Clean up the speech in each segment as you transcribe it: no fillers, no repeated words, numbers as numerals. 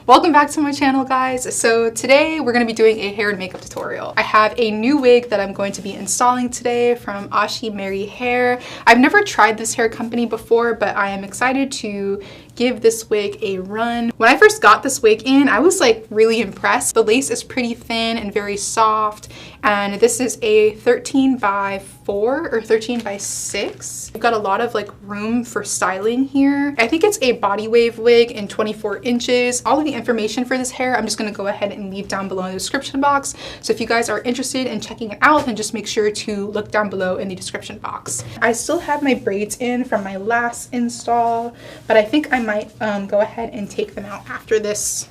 Welcome back to my channel, guys. So today we're going to be doing a hair and makeup tutorial. I have a new wig that I'm going to be installing today from Ashimary Hair. I've never tried this hair company before, but I am excited to give this wig a run. When I first got this wig in, I was like really impressed. The lace is pretty thin and very soft, and this is a 13 by 4 or 13 by 6. We've got a lot of like room for styling here. I think it's a body wave wig in 24 inches. All of the information for this hair I'm just going to go ahead and leave down below in the description box. So if you guys are interested in checking it out, then just make sure to look down below in the description box. I still have my braids in from my last install, but I think I might go ahead and take them out after this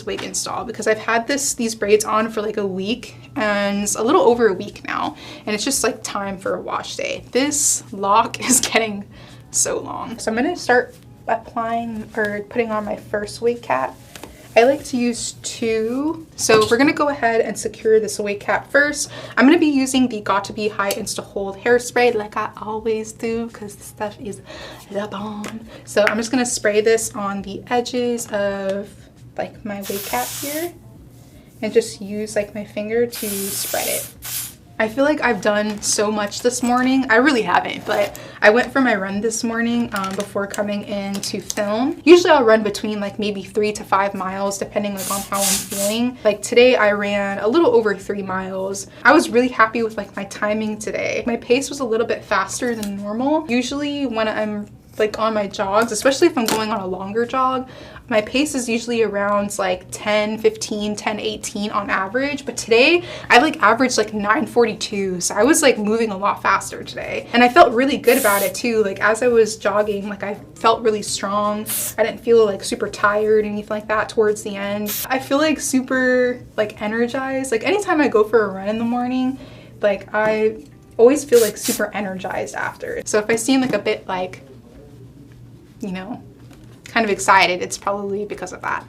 wig install, because I've had these braids on for like a week, and a little over a week now, and it's just like time for a wash day. This lock is getting so long. So I'm gonna start applying or putting on my first wig cap. I like to use 2. So we're gonna go ahead and secure this wig cap first. I'm gonna be using the Got to Be High Insta Hold hairspray like I always do, because this stuff is the bomb. So I'm just gonna spray this on the edges of like my wig cap here, and just use like my finger to spread it. I feel like I've done so much this morning. I really haven't, but I went for my run this morning before coming in to film. Usually I'll run between like maybe 3 to 5 miles depending like on how I'm feeling. Like today I ran a little over 3 miles. I was really happy with like my timing today. My pace was a little bit faster than normal. Usually when I'm like on my jogs, especially if I'm going on a longer jog, my pace is usually around like 10:15, 10:18 on average, but today I like averaged like 9:42, so I was like moving a lot faster today, and I felt really good about it too. Like as I was jogging, like I felt really strong. I didn't feel like super tired or anything like that towards the end. I feel like super like energized. Like anytime I go for a run in the morning, like I always feel like super energized after. So if I seem like a bit like, you know, kind of excited, it's probably because of that.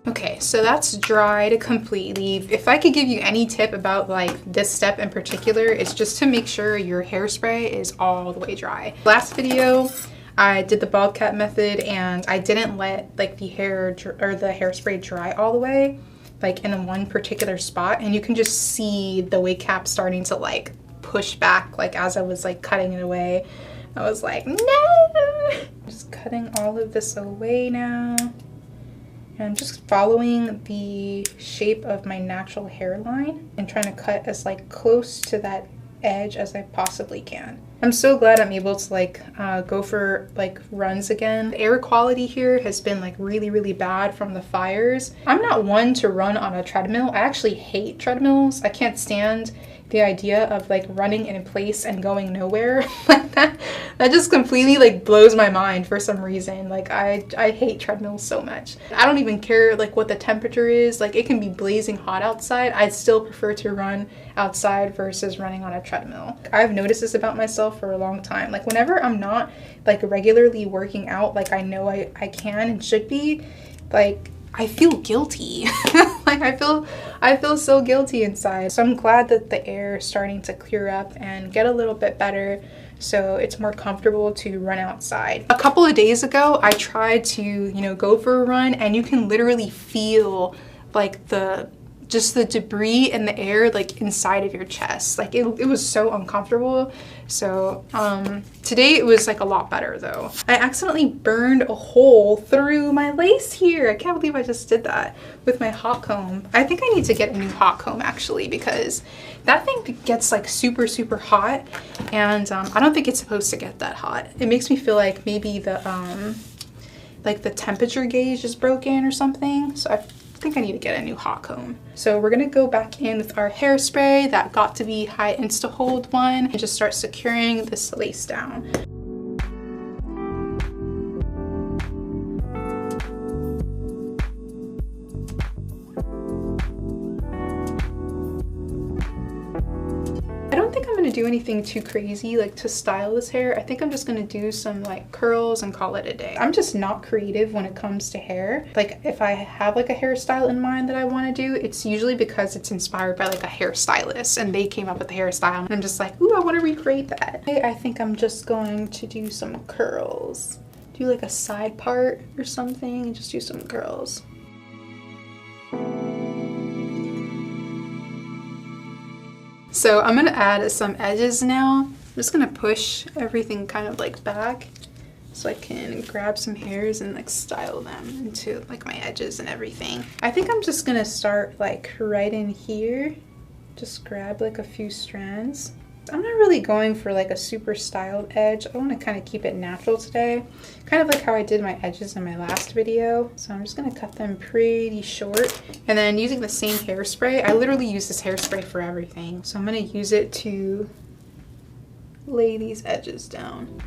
Okay, so that's dried completely. If I could give you any tip about like this step in particular, it's just to make sure your hairspray is all the way dry. Last video, I did the bald cap method, and I didn't let like the hair or the hairspray dry all the way, like in one particular spot, and you can just see the wig cap starting to like push back like as I was like cutting it away. I was like, no! Just cutting all of this away now. And I'm just following the shape of my natural hairline and trying to cut as like close to that edge as I possibly can. I'm so glad I'm able to like go for like runs again. The air quality here has been like really bad from the fires. I'm not one to run on a treadmill. I actually hate treadmills. I can't stand the idea of like running in place and going nowhere. Like that just completely like blows my mind for some reason. Like I hate treadmills so much. I don't even care like what the temperature is. Like it can be blazing hot outside. I'd still prefer to run outside versus running on a treadmill. I've noticed this about myself for a long time. Like whenever I'm not like regularly working out like I know I can and should be, like I feel guilty. Like I feel so guilty inside. So I'm glad that the air is starting to clear up and get a little bit better, so it's more comfortable to run outside. A couple of days ago, I tried to, you know, go for a run, and you can literally feel like just the debris in the air like inside of your chest. Like it was so uncomfortable. So today it was like a lot better though. I accidentally burned a hole through my lace here. I can't believe I just did that with my hot comb. I think I need to get a new hot comb actually, because that thing gets like super hot, and I don't think it's supposed to get that hot. It makes me feel like maybe the temperature gauge is broken or something. So I think I need to get a new hot comb. So we're gonna go back in with our hairspray, that Got to Be High Insta Hold one, and just start securing this lace down. I don't think I'm gonna do any anything too crazy like to style this hair. I think I'm just gonna do some like curls and call it a day. I'm just not creative when it comes to hair. Like if I have like a hairstyle in mind that I want to do, it's usually because it's inspired by like a hairstylist and they came up with the hairstyle and I'm just like, ooh, I want to recreate that. I think I'm just going to do some curls. Do like a side part or something and just do some curls. So I'm gonna add some edges now. I'm just gonna push everything kind of like back so I can grab some hairs and like style them into like my edges and everything. I think I'm just gonna start like right in here. Just grab like a few strands. I'm not really going for like a super styled edge. I want to kind of keep it natural today. Kind of like how I did my edges in my last video. So I'm just going to cut them pretty short. And then using the same hairspray, I literally use this hairspray for everything. So I'm going to use it to lay these edges down.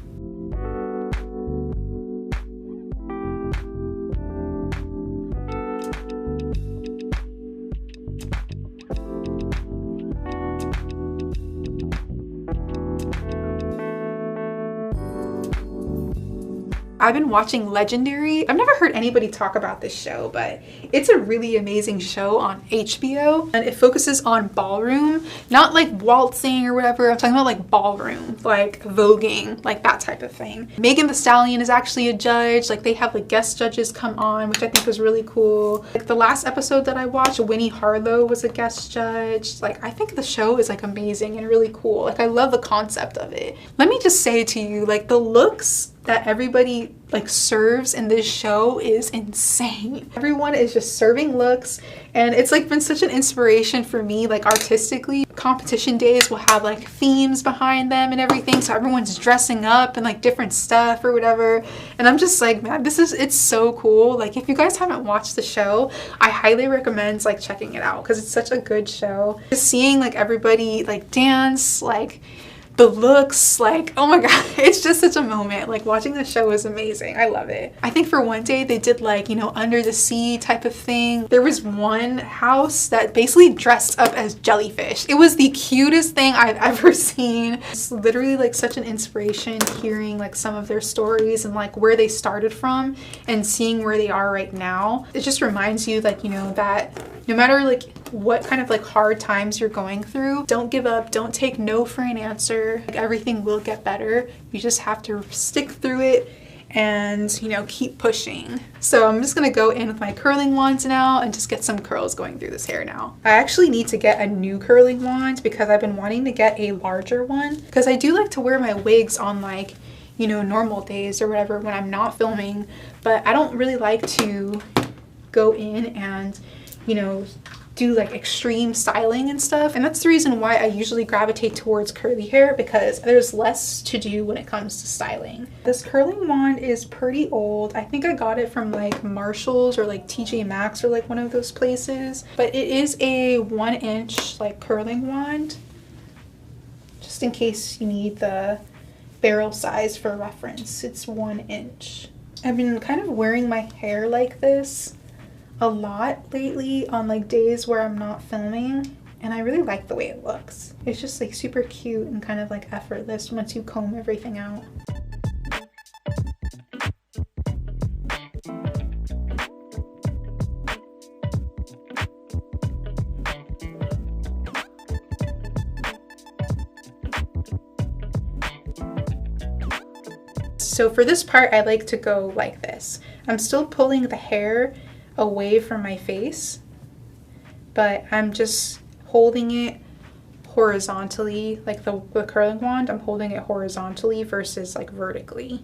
I've been watching Legendary. I've never heard anybody talk about this show, but it's a really amazing show on HBO and it focuses on ballroom, not like waltzing or whatever. I'm talking about like ballroom, like voguing, like that type of thing. Megan Thee Stallion is actually a judge. Like they have like guest judges come on, which I think was really cool. Like the last episode that I watched, Winnie Harlow was a guest judge. Like I think the show is like amazing and really cool. Like I love the concept of it. Let me just say to you, like the looks that everybody like serves in this show is insane. Everyone is just serving looks and it's like been such an inspiration for me, like artistically. Competition days will have like themes behind them and everything, so everyone's dressing up and like different stuff or whatever, and I'm just like, man, it's so cool. Like if you guys haven't watched the show, I highly recommend like checking it out because it's such a good show. Just seeing like everybody like dance, like the looks, like, oh my god, it's just such a moment. Like watching the show is amazing. I love it. I think for one day they did like, you know, under the sea type of thing. There was one house that basically dressed up as jellyfish. It was the cutest thing I've ever seen. It's literally like such an inspiration hearing like some of their stories and like where they started from and seeing where they are right now. It just reminds you like, you know, that no matter like what kind of like hard times you're going through, don't give up, don't take no for an answer. Like everything will get better. You just have to stick through it and, you know, keep pushing. So I'm just gonna go in with my curling wands now and just get some curls going through this hair now. I actually need to get a new curling wand because I've been wanting to get a larger one because I do like to wear my wigs on like, you know, normal days or whatever when I'm not filming, but I don't really like to go in and, you know, do like extreme styling and stuff, and that's the reason why I usually gravitate towards curly hair because there's less to do when it comes to styling. This curling wand is pretty old. I think I got it from like Marshall's or like TJ Maxx or like one of those places, but it is a 1-inch like curling wand, just in case you need the barrel size for reference. It's 1 inch. I've been kind of wearing my hair like this a lot lately on like days where I'm not filming, and I really like the way it looks. It's just like super cute and kind of like effortless once you comb everything out. So for this part, I like to go like this. I'm still pulling the hair away from my face, but I'm just holding it horizontally, like the curling wand, I'm holding it horizontally versus like vertically.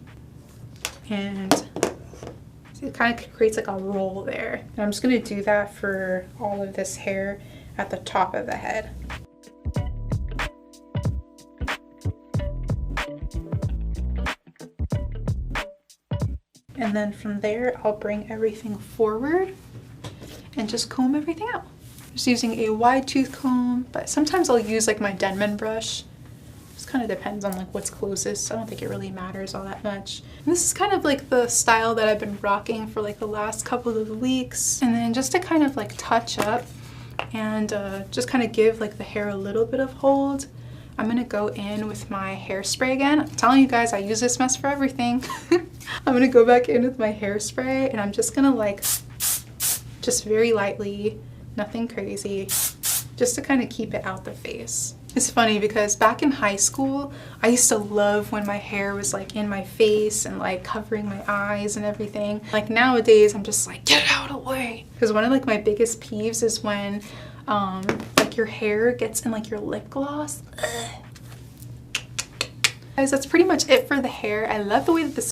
And it kind of creates like a roll there. And I'm just gonna do that for all of this hair at the top of the head. And then from there, I'll bring everything forward and just comb everything out. Just using a wide tooth comb, but sometimes I'll use like my Denman brush. Just kind of depends on like what's closest. I don't think it really matters all that much. And this is kind of like the style that I've been rocking for like the last couple of weeks. And then just to kind of like touch up and just kind of give like the hair a little bit of hold, I'm gonna go in with my hairspray again. I'm telling you guys, I use this mess for everything. I'm gonna go back in with my hairspray and I'm just gonna like, just very lightly, nothing crazy, just to kind of keep it out the face. It's funny because back in high school, I used to love when my hair was like in my face and like covering my eyes and everything. Like nowadays, I'm just like, get it out of the way. Because one of like my biggest peeves is when like your hair gets in like your lip gloss. Ugh. Guys, that's pretty much it for the hair. I love the way that this